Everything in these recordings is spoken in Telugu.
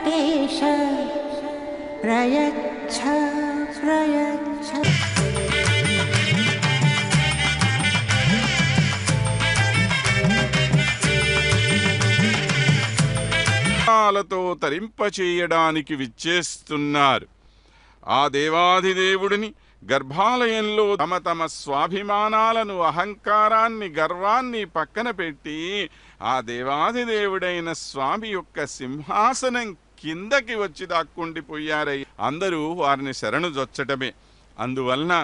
వెంకటేశ ప్రయచ్ఛ ప్రయచ్ఛ. లతో తరింపచేయడానికి విచ్చేస్తున్నారు. ఆ దేవాధిదేవుడిని గర్భాలయంలో తమ తమ స్వాభిమానాలను, అహంకారాన్ని, గర్వాన్ని పక్కన పెట్టి ఆ దేవాధిదేవుడైన స్వామి యొక్క సింహాసనం కిందకి వచ్చి దాక్కుండిపోయారై అందరూ వారిని శరణుజొచ్చటమే. అందువలన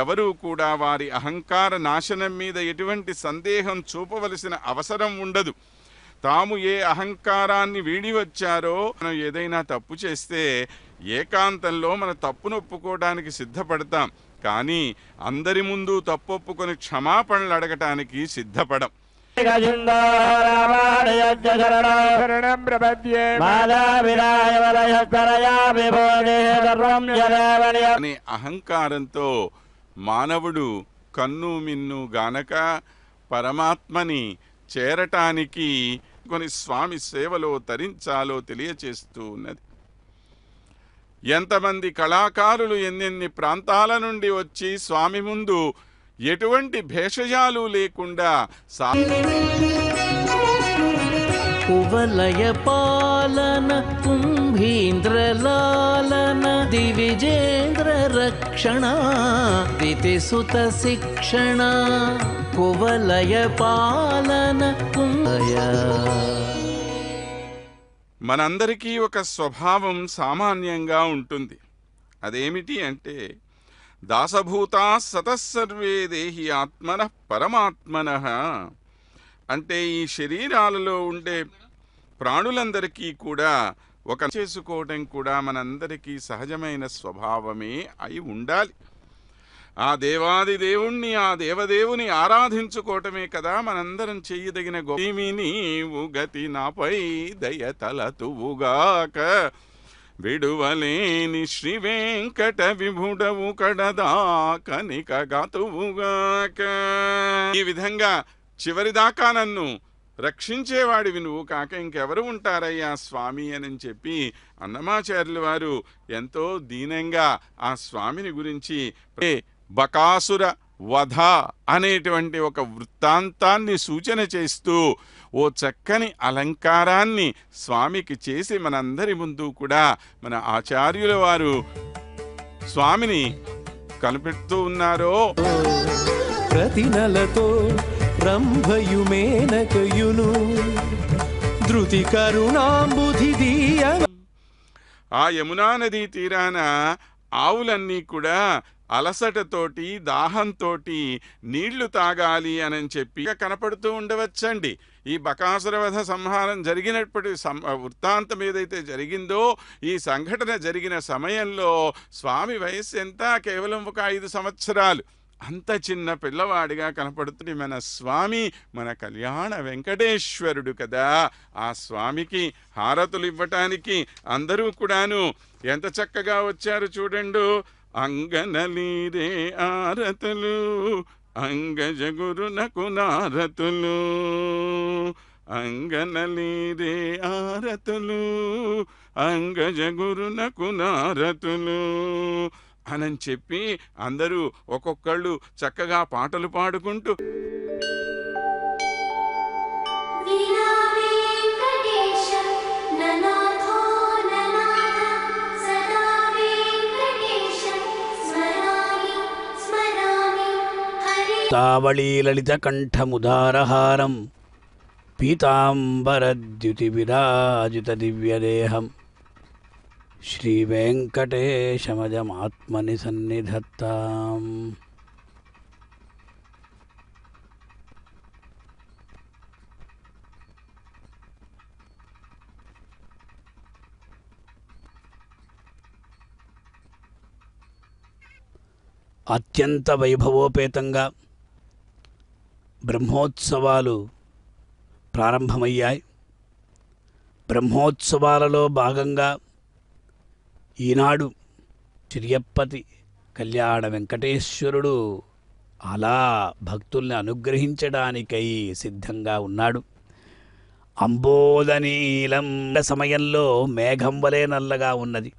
ఎవరూ కూడా వారి అహంకార నాశనం మీద ఎటువంటి సందేహం చూపవలసిన అవసరం ఉండదు. తాము ఏ అహంకారాన్ని వీడి వచ్చారో, మనం ఏదైనా తప్పు చేస్తే ఏకాంతంలో మన తప్పును ఒప్పుకోవడానికి సిద్ధపడతాం, కానీ అందరి ముందు తప్పొప్పుకొని క్షమాపణలు అడగటానికి సిద్ధపడం. అనే అహంకారంతో మానవుడు కన్ను మిన్ను గానక పరమాత్మని చేరటానికి కొన్ని స్వామి సేవలో తరించాలో తెలియచేస్తూ ఉన్నది. ఎంతమంది కళాకారులు ఎన్నెన్ని ప్రాంతాల నుండి వచ్చి స్వామి ముందు ఎటువంటి భేషజాలు లేకుండా కువలయ పాలన కుంభీంద్రలాలన దివిజేంద్ర రక్షణ దితిసుత శిక్షణ కువలయ పాలన కుంభయ. మనందరికీ ఒక స్వభావం సామాన్యంగా ఉంటుంది. అదేమిటి అంటే దాసభూతా సతస్సర్వే దేహి ఆత్మనః పరమాత్మనః. అంటే ఈ శరీరాలలో ఉండే ప్రాణులందరికీ కూడా ఒక చేసుకోవటం కూడా మనందరికీ సహజమైన స్వభావమే అయి ఉండాలి. ఆ దేవాది దేవుణ్ణి, ఆ దేవదేవుని ఆరాధించుకోవటమే కదా మనందరం చెయ్యదగిన గోమి. నీవు గతి నాపై దయతలతువుగాక విడువలేని శ్రీ వెంకట విభుడవు కడదాకనికగతువుగాక. ఈ విధంగా చివరిదాకా నన్ను రక్షించేవాడివి నువ్వు కాక ఇంకెవరు ఉంటారయ్యా స్వామి అని చెప్పి అన్నమాచార్యుల వారు ఎంతో దీనంగా ఆ స్వామిని గురించి బకాసుర వధ అనేటువంటి ఒక వృత్తాంతాన్ని సూచన చేస్తూ ఓ చక్కని అలంకారాన్ని స్వామికి చేసి మనందరి ముందు కూడా మన ఆచార్యుల వారు స్వామిని కనిపెడుతూ ఉన్నారో. ప్రతి నెలతో రంభయుమేనకయును ధృతి కరుణాంబుధిదీయ. ఆ యమునా నదీ తీరాన ఆవులన్నీ కూడా అలసటతోటి దాహంతోటి నీళ్లు తాగాలి అని చెప్పి కనపడుతూ ఉండవచ్చండి. ఈ బకాసురవధ సంహారం జరిగినప్పటి వృత్తాంతం ఏదైతే జరిగిందో, ఈ సంఘటన జరిగిన సమయంలో స్వామి వయస్సు ఎంత? కేవలం ఒక 5 సంవత్సరాలు. అంత చిన్న పిల్లవాడిగా కనపడుతుంది మన స్వామి, మన కళ్యాణ వెంకటేశ్వరుడు కదా. ఆ స్వామికి హారతులు ఇవ్వటానికి అందరూ కూడాను ఎంత చక్కగా వచ్చారు చూడండు. అంగనలీరే ఆరతులు అంగజగురునకు నారతులు, అంగనలీరే ఆరతులు అంగజగురునకు నారతులు అని చెప్పి అందరూ ఒక్కొక్కళ్ళు చక్కగా పాటలు పాడుకుంటూ తావళీ లలిత కంఠముదారహారం పీతాంబరద్యుతి విరాజిత దివ్యదేహం శ్రీవేంకటేశమజమాత్మని సన్నిధత్తాం. అత్యంత వైభవోపేతంగా బ్రహ్మోత్సవాలు ప్రారంభమయ్యాయి. బ్రహ్మోత్సవాలలో భాగంగా ఈనాడు చిరియప్పతి కళ్యాణ వెంకటేశ్వరుడు అలా భక్తుల్ని అనుగ్రహించడానికై సిద్ధంగా ఉన్నాడు. అంబోదనీలం సమయంలో మేఘం వలె నల్లగా ఉన్నది.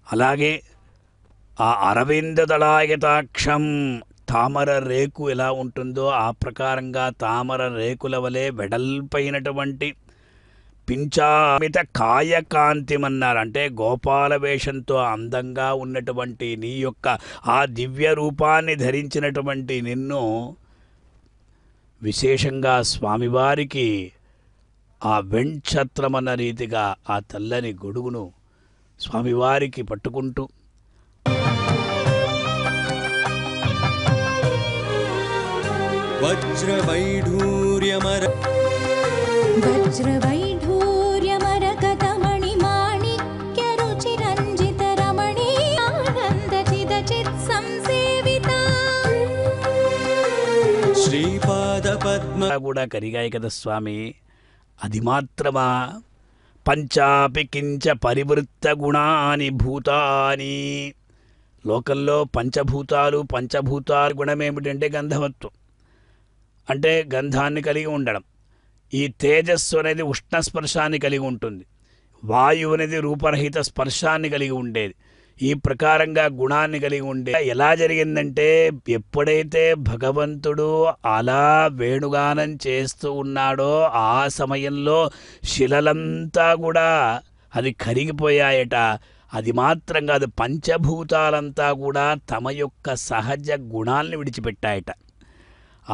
అలాగే ఆ అరవింద దళాయతాక్షం తామర రేకు ఎలా ఉంటుందో ఆ ప్రకారంగా తామర రేకుల వలె వెడల్పైనటువంటి పింఛామిత కాయకాంతిమన్నారు. అంటే గోపాల వేషంతో అందంగా ఉన్నటువంటి నీ యొక్క ఆ దివ్య రూపాన్ని ధరించినటువంటి నిన్ను విశేషంగా స్వామివారికి ఆ వెంఛత్రమన్న రీతిగా ఆ తెల్లని గొడుగును స్వామివారికి పట్టుకుంటూ వజ్రవైఢూర్యమర వజ్రవైఢూర్యమరకతమణి మాణిక్య రుచిరంజిత రమణీయానంద చిదచిత్ సంసేవిత శ్రీపాద పద్మ కూడా కరిగాయి కదా స్వామి. అది మాత్రమా? పంచాపి కించ పరివృత్త గుణాని భూతాని. లోకంలో పంచభూతాలు గుణమేమిటంటే గంధవత్వం, అంటే గంధాన్ని కలిగి ఉండడం. ఈ తేజస్సు అనేది ఉష్ణస్పర్శాన్ని కలిగి ఉంటుంది. వాయువు అనేది రూపరహిత స్పర్శాన్ని కలిగి ఉండేది. ఈ ప్రకారంగా గుణాన్ని కలిగి ఉండే ఎలా జరిగిందంటే, ఎప్పుడైతే భగవంతుడు అలా వేణుగానం చేస్తూ ఉన్నాడో ఆ సమయంలో శిలలంతా కూడా అది కరిగిపోయాయట. అది మాత్రం కాదు, పంచభూతాలంతా కూడా తమ యొక్క సహజ గుణాల్ని విడిచిపెట్టాయట.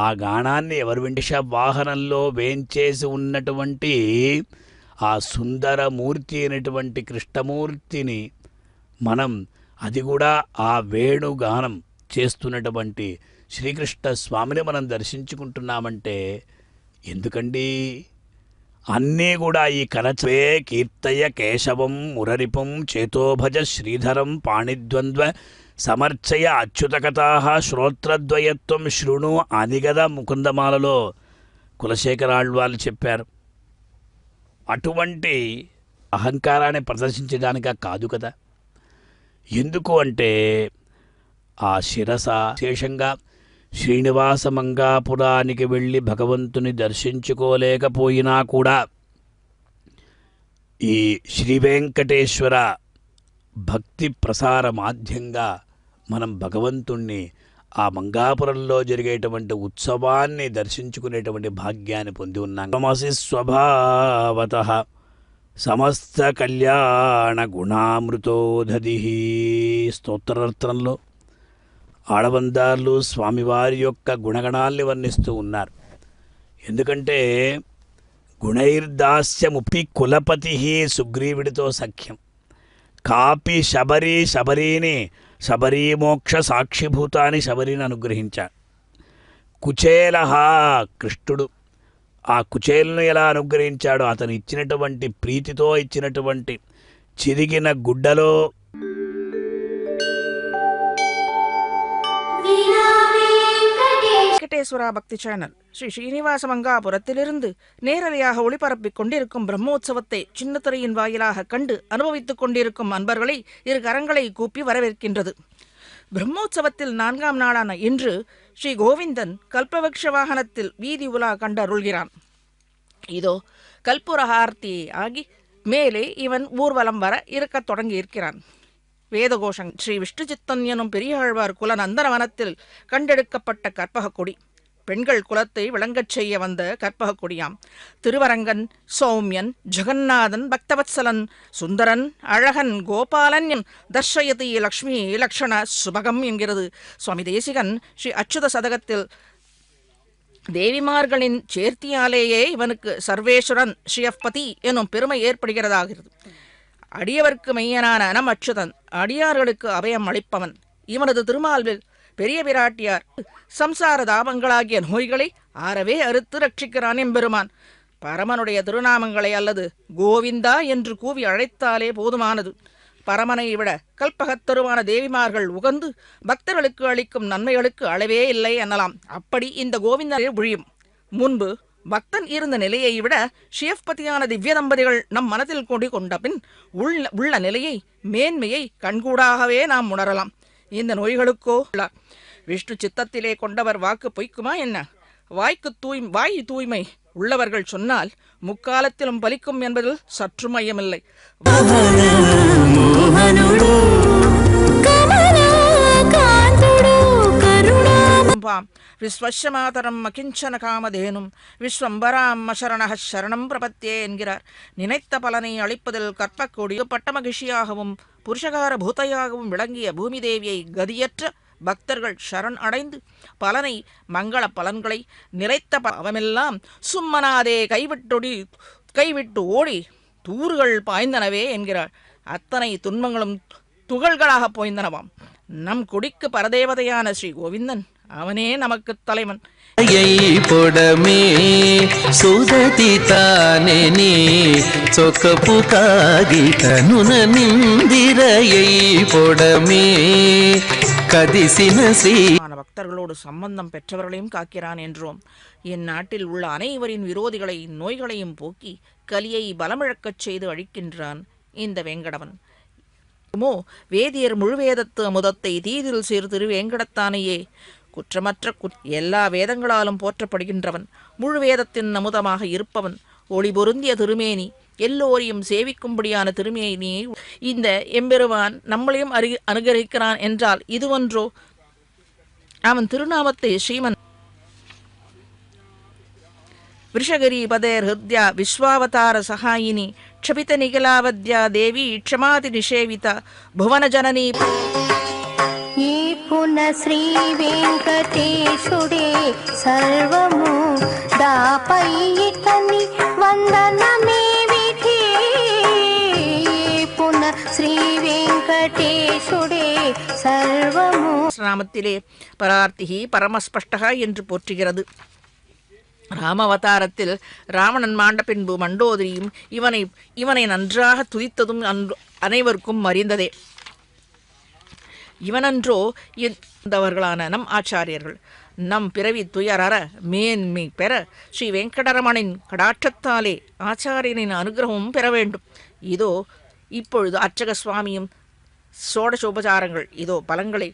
ఆ గానాన్ని ఎవరు వెంటిష వాహనంలో వేంచేసి ఉన్నటువంటి ఆ సుందరమూర్తి అయినటువంటి కృష్ణమూర్తిని మనం అది కూడా ఆ వేణుగానం చేస్తున్నటువంటి శ్రీకృష్ణ స్వామిని మనం దర్శించుకుంటున్నామంటే ఎందుకండి? అన్నీ కూడా ఈ కరచే కీర్తయ కేశవం మురరిపం చేతోభజ శ్రీధరం పాణిద్వంద్వ సమర్చయ అచ్యుతకథా శ్రోత్రద్వయత్వం శృణు అనిగద ముకుందమాలలో కులశేఖరాళ్వాళ్ళు చెప్పారు. అటువంటి అహంకారాన్ని ప్రదర్శించడానిక కాదు కదా. ఎందుకు అంటే ఆ శిరస విశేషంగా శ్రీనివాస మంగాపురానికి వెళ్ళి భగవంతుని దర్శించుకోలేకపోయినా కూడా ఈ శ్రీ వెంకటేశ్వర భక్తి ప్రసార మాధ్యంగా మనం భగవంతుణ్ణి ఆ మంగాపురంలో జరిగేటువంటి ఉత్సవాన్ని దర్శించుకునేటువంటి భాగ్యాన్ని పొంది ఉన్నాం. తమసి స్వభావతః సమస్త కళ్యాణ గుణామృతోదధి. స్తోత్రరత్నంలో ఆడవందార్లు స్వామివారి యొక్క గుణగణాల్ని వర్ణిస్తూ ఉన్నారు. ఎందుకంటే గుణైర్దాస్యముపి కులపతి సుగ్రీవుడితో సఖ్యం. కాపి శబరీని శబరీమోక్ష సాక్షిభూతాన్ని శబరిని అనుగ్రహించాడు. కుచేల కృష్ణుడు ఆ కుచేలను ఎలా అనుగ్రహించాడో అతను ఇచ్చినటువంటి ప్రీతితో ఇచ్చినటువంటి చిరిగిన గుడ్డలో வெங்கடேஸ்வரா பக்தி சேனல் ஸ்ரீ ஸ்ரீனிவாச மங்காபுரத்திலிருந்து நேரலையாக ஒளிபரப்பிக் கொண்டிருக்கும் பிரம்மோற்சவத்தை சின்ன திரையின் வாயிலாக கண்டு அனுபவித்துக் கொண்டிருக்கும் அன்பர்களை இரு கரங்களை கூப்பி வரவேற்கின்றது. பிரம்மோற்சவத்தில் 4ஆம் நாளான இன்று ஸ்ரீ கோவிந்தன் கல்பவக்ஷ வாகனத்தில் வீதி உலா கண்டருள்கிறான். இதோ கல்புரஹார்த்தி ஆகி மேலே இவன் ஊர்வலம் வர இருக்கத் தொடங்கியிருக்கிறான். வேதகோஷம் ஸ்ரீ விஷ்ணு சித்தன் எனும் பெரியாழ்வார் குல நந்தனவனத்தில் கண்டெடுக்கப்பட்ட கற்பக கொடி, பெண்கள் குலத்தை விளங்கச் செய்ய வந்த கற்பக கொடியாம். திருவரங்கன், சௌமியன், ஜெகநாதன், பக்தவத்சலன், சுந்தரன், அழகன், கோபாலன் தர்ஷயதி லக்ஷ்மி லக்ஷண சுபகம் என்கிறது சுவாமி தேசிகன் ஸ்ரீ அச்சுத சதகத்தில். தேவிமார்களின் சேர்த்தியாலேயே இவனுக்கு சர்வேஸ்வரன் ஸ்ரீயப்பதி எனும் பெருமை ஏற்படுகிறதாகிறது. அடியவர்க்கு மெய்யனான நம் அச்சுதன் அடியார்களுக்கு அபயம் அளிப்பவன். இவனது திருமால்வில் பெரிய பிராட்டியார் சம்சார தாபங்களாகிய நோய்களை ஆறவே அறுத்து ரட்சிக்கிறான் எம்பெருமான். பரமனுடைய திருநாமங்களை அல்லது கோவிந்தா என்று கூவி அழைத்தாலே போதுமானது. பரமனை விட கல்பகத்தருவான தேவிமார்கள் உகந்து பக்தர்களுக்கு அளிக்கும் நன்மைகளுக்கு அளவே இல்லை எனலாம். அப்படி இந்த கோவிந்தரை ஒழியும் முன்பு பக்தன் இருந்த நிலையை விட ஷியப்பதியான திவ்ய தம்பதிகள் நம் மனத்தில் கொண்ட பின் உள்ள நிலையை மேன்மையை கண்கூடாகவே நாம் உணரலாம். இந்த நோய்களுக்கோ விஷ்ணு சித்தத்திலே கொண்டவர் வாக்கு பொய்க்குமா என்ன? வாய் தூய்மை உள்ளவர்கள் சொன்னால் முக்காலத்திலும் பலிக்கும் என்பதில் சற்றும் ஐயமில்லை. விஸ்வமாதரம் அகிஞ்சன காமதேனும் விஸ்வம்பராம் அசரண சரணம் பிரபத்தியே என்கிறார். நினைத்த பலனை அளிப்பதில் கற்பக்கூடிய பட்டமகிழ்ச்சியாகவும் புருஷகார பூத்தையாகவும் விளங்கிய பூமி தேவியை கதியற்ற பக்தர்கள் சரண் அடைந்து பலனை மங்கள பலன்களை நிலைத்த அவமெல்லாம் சும்மனாதே கைவிட்டு ஓடி தூறுகள் பாய்ந்தனவே என்கிறார். அத்தனை துன்பங்களும் துகள்களாக போய்ந்தனவாம். நம் குடிக்கு பரதேவதையான ஸ்ரீ கோவிந்தன் அவனே நமக்கு தலைவன். పొడమే సుదతి తానే చొక్కపు కాగితనున నిందిరయై పొడమే கதிசின ஸ்ரீ பக்தர்களோடு சம்பந்தம் பெற்றவர்களையும் காக்கிறான் என்றோம். என் நாட்டில் உள்ள அனைவரின் விரோதிகளை நோய்களையும் போக்கி கலியை பலமிழக்கச் செய்து அழிக்கின்றான் இந்த வேங்கடவன். வேதியர் முழுவேதத்து அமுதத்தை தீதில் சீர்திரு வேங்கடத்தானையே குற்றமற்ற எல்லா வேதங்களாலும் போற்றப்படுகின்றவன், முழுவேதத்தின் அமுதமாக இருப்பவன், ஒளி பொருந்திய திருமேனி, எல்லோரையும் சேவிக்கும்படியான திருமேனியை இந்த எம்பெருமான் நம்மளையும் அனுகரிக்கிறான் என்றால் இதுவன்றோ? அவன் திருநாமத்தை ஸ்ரீமன் விஷகரி பதேர் ஹிருத்யா விஸ்வாவதார சகாயினி க்ஷபித நிகலாவத்யா தேவி க்ஷமாதி நிஷேவித புவன ஜனனி. ఈ పున శ్రీ వెంకటేశుడే సర్వము దాపైతని వందనమే విధి. పున శ్రీ వెంకటేశుడే సర్వము நாமத்திலே பரார்த்திகி பரமஸ்பஷ்டகா என்று போற்றுகிறது. ராமவதாரத்தில் ராவணன் மாண்ட பின்பு மண்டோதரியும் இவனை நன்றாக துதித்ததும் அனைவருக்கும் அறிந்ததே. இவனன்றோ இருந்தவர்களான நம் ஆச்சாரியர்கள் நம் பிறவி துயரற மேன்மை பெற ஸ்ரீ வெங்கடரமணின் கடாட்சத்தாலே ஆச்சாரியனின் அனுகிரகமும் பெற வேண்டும். இதோ இப்பொழுது அர்ச்சக சுவாமியும் சோடசோபசாரங்கள் இதோ பலங்களை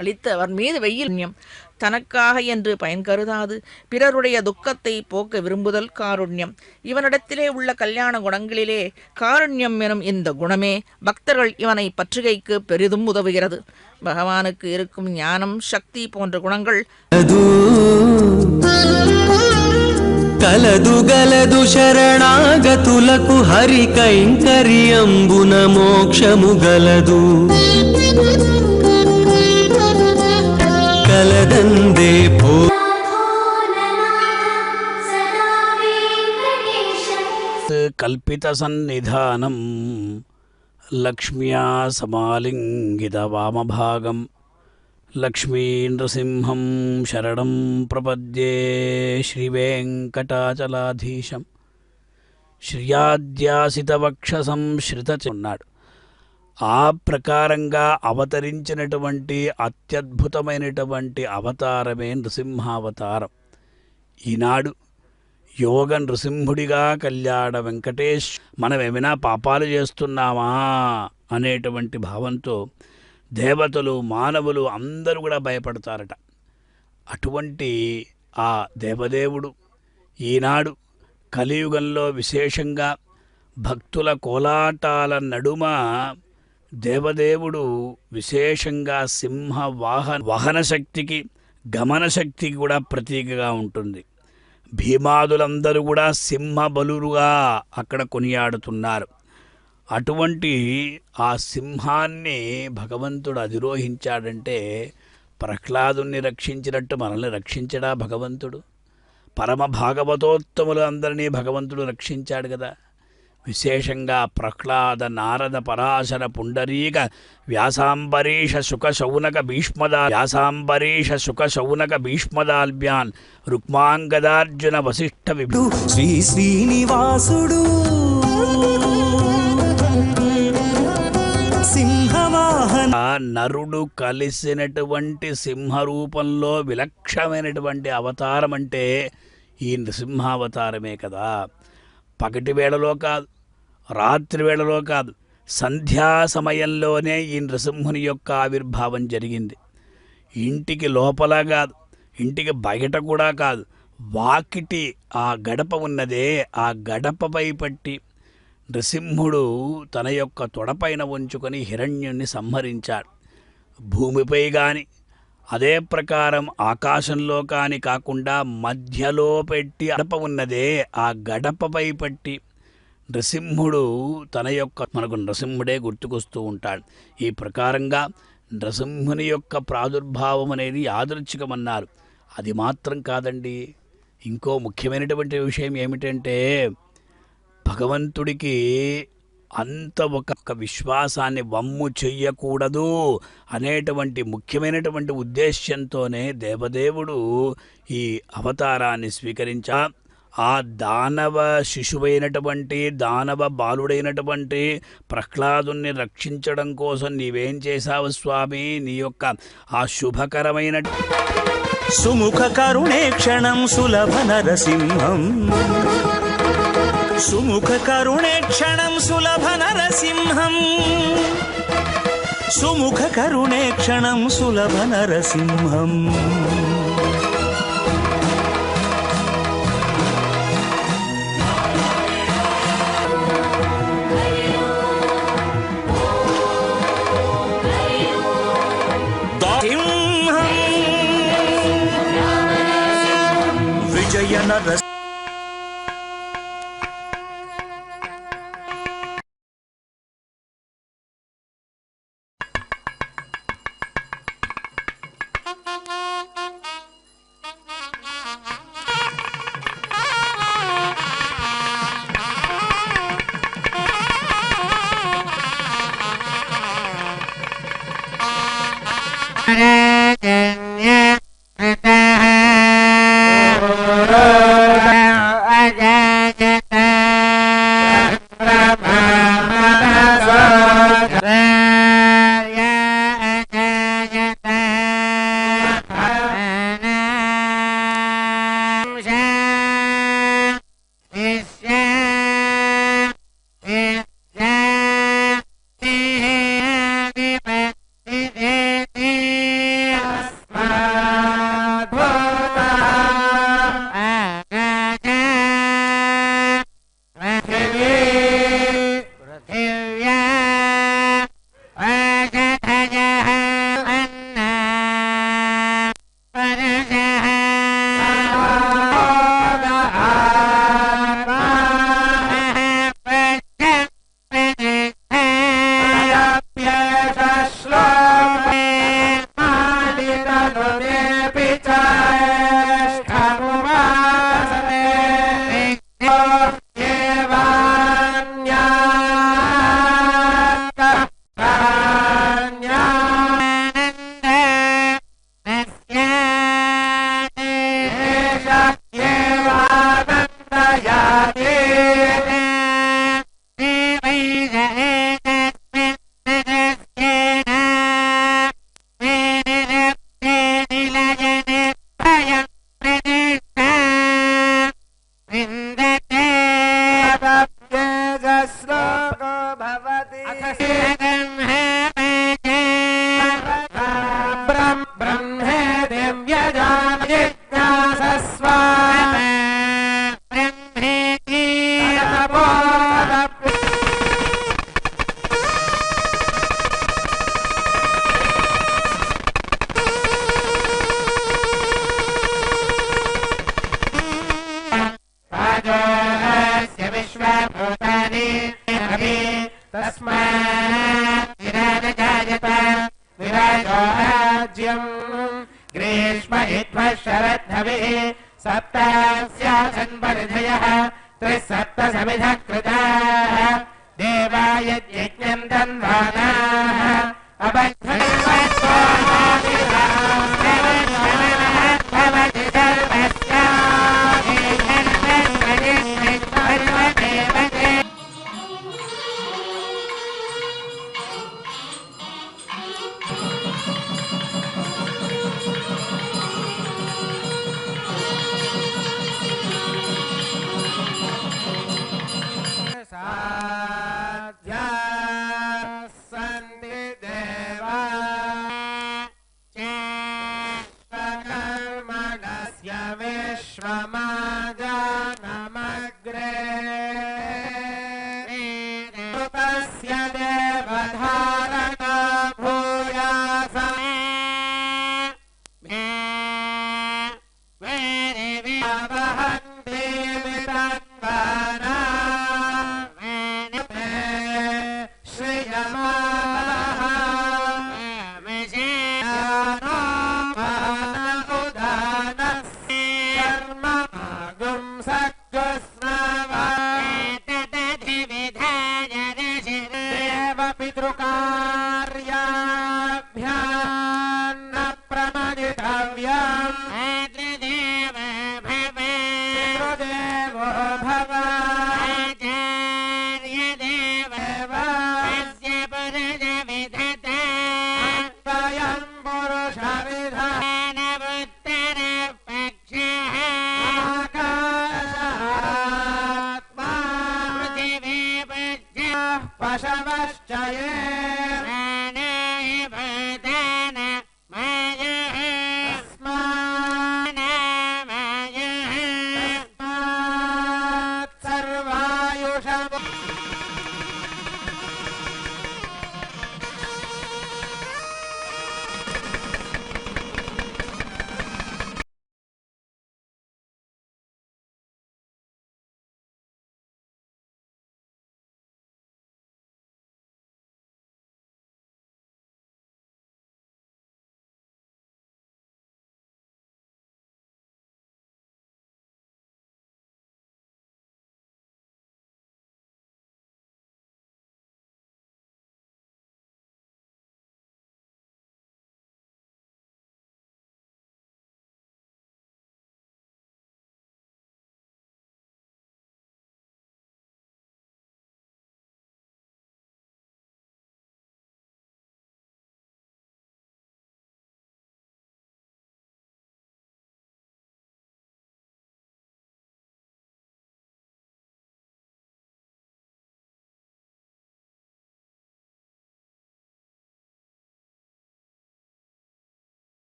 அளித்து அவர் மீது வெயில் தனக்காக என்று பயன் கருதாது பிறருடைய துக்கத்தை போக்க விரும்புதல் காருண்யம். இவனிடத்திலே உள்ள கல்யாண குணங்களிலே காருண்யம் எனும் இந்த குணமே பக்தர்கள் இவனை பற்றுகைக்கு பெரிதும் உதவுகிறது. பகவானுக்கு இருக்கும் ஞானம், சக்தி போன்ற குணங்கள் కలదు గలదు శరణాగతులకు హరి కైంకర్యంబున మోక్షము గలదు. కలదందే పో కల్పిత సన్నిధానం లక్ష్మ్యా సమాలింగిత వామభాగం లక్ష్మీ నృసింహం శరణం ప్రపద్యే శ్రీవేంకటాచలాధీశం శ్రియాద్యాసితవక్షసం శ్రిత ఉన్నాడు. ఆ ప్రకారంగా అవతరించినటువంటి అత్యద్భుతమైనటువంటి అవతారమే నృసింహావతారం. ఈనాడు యోగ నృసింహుడిగా కళ్యాణ వెంకటేష్ మనం ఏమైనా పాపాలు చేస్తున్నామా అనేటువంటి భావంతో దేవతలు, మానవులు అందరూ కూడా భయపడతారట. అటువంటి ఆ దేవదేవుడు ఈనాడు కలియుగంలో విశేషంగా భక్తుల కోలాటాల నడుమ దేవదేవుడు విశేషంగా సింహ వాహన శక్తికి, గమన శక్తికి కూడా ప్రతీకగా ఉంటుంది. భీమాదులందరూ కూడా సింహ బలురుగా అక్కడ కొనియాడుతున్నారు. అటువంటి ఆ సింహాన్ని భగవంతుడు అధిరోహించాడంటే ప్రహ్లాదుని రక్షించినట్టు మనల్ని రక్షించడా భగవంతుడు? పరమ భాగవతోత్తములు అందరినీ భగవంతుడు రక్షించాడు కదా. విశేషంగా ప్రహ్లాద, నారద, పరాశర, పుండరీక, వ్యాసాంబరీష శుక శౌనక భీష్మదాల్భ్యాన్ రుక్మాంగదార్జున వశిష్ఠ విభు శ్రీ శ్రీనివాసుడు సింహవాహన నరుడు కలిసినటువంటి సింహరూపంలో విలక్షణమైనటువంటి అవతారం అంటే ఈ నృసింహావతారమే కదా. పగటి వేళలో కాదు, రాత్రి వేళలో కాదు, సంధ్యా సమయంలోనే ఈ నృసింహుని యొక్క ఆవిర్భావం జరిగింది. ఇంటికి లోపల కాదు, ఇంటికి బయట కూడా కాదు, వాకిటి ఆ గడప ఉన్నదే, ఆ గడపపై పట్టి నృసింహుడు తన యొక్క తొడపైన ఉంచుకొని హిరణ్యుణ్ణి సంహరించాడు. భూమిపై గాని అదే ప్రకారం ఆకాశంలో కాని కాకుండా మధ్యలో పెట్టి గడప ఉన్నదే, ఆ గడపపై పట్టి నృసింహుడు తన యొక్క మనకు నృసింహుడే గుర్తుకొస్తూ ఉంటాడు. ఈ ప్రకారంగా నృసింహుని యొక్క ప్రాదుర్భావం అనేది యాదృచ్ఛికమన్నారు. అది మాత్రం కాదండి, ఇంకో ముఖ్యమైనటువంటి విషయం ఏమిటంటే భగవంతుడికి అంత ఒక విశ్వాసాన్ని వమ్ము చెయ్యకూడదు అనేటువంటి ముఖ్యమైనటువంటి ఉద్దేశ్యంతోనే దేవదేవుడు ఈ అవతారాన్ని స్వీకరించా. ఆ దానవ శిశువైనటువంటి దానవ బాలుడైనటువంటి ప్రహ్లాదుని రక్షించడం కోసం నీవేం చేశావు స్వామి? నీ యొక్క ఆ శుభకరమైన సుముఖ కరుణే క్షణం సులభ నరసింహం సుముఖ కరుణే క్షణం సులభ నరసింహం సుముఖ కరుణే క్షణం సులభ నరసింహం విజయ నరసింహ సంతి దేవా पशवश्च ये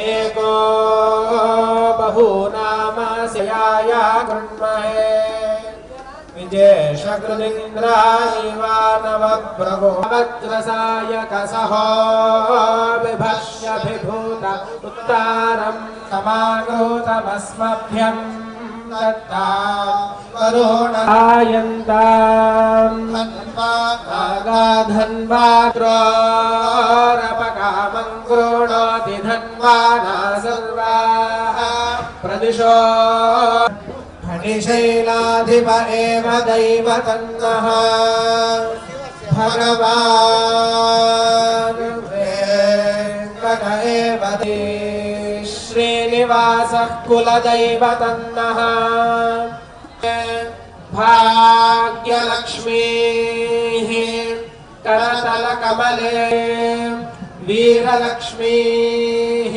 एको बहूनामास्याय गृह्महे विजेशकृदिन्द्रानिवानवप्रभुवग्रसाय कसहो बिभर्ष्यभिभूत उत्तारं समागोतमस्मभ्यं दत्ता वरुणायन्ताम् आगाधन्वाग्रोरपकामं गृह्णाति धन्वाना सर्वाः प्रदिशो फणिशैलाधिप एव दैव तन्नः भगवान् वेङ्कट एव श्रीनिवासः कुलदैवतन्नः भाग्यलक्ष्मीः करतलकमले वीरलक्ष्मीः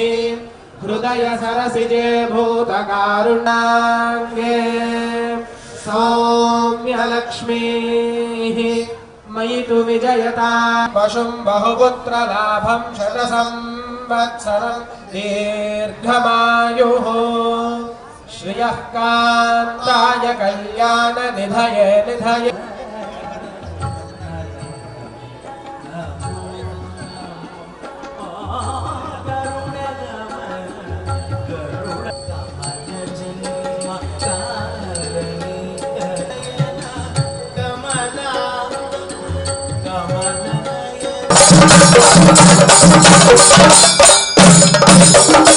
हृदय सरसिजे भूतकारुणाङ्गे सौम्यलक्ष्मीः मयि तु विजयता पशुं बहुपुत्रलाभं शतसंवत्सरं दीर्घमायुः श्रियः कान्ताय कल्याणनिधये निधये Thank you.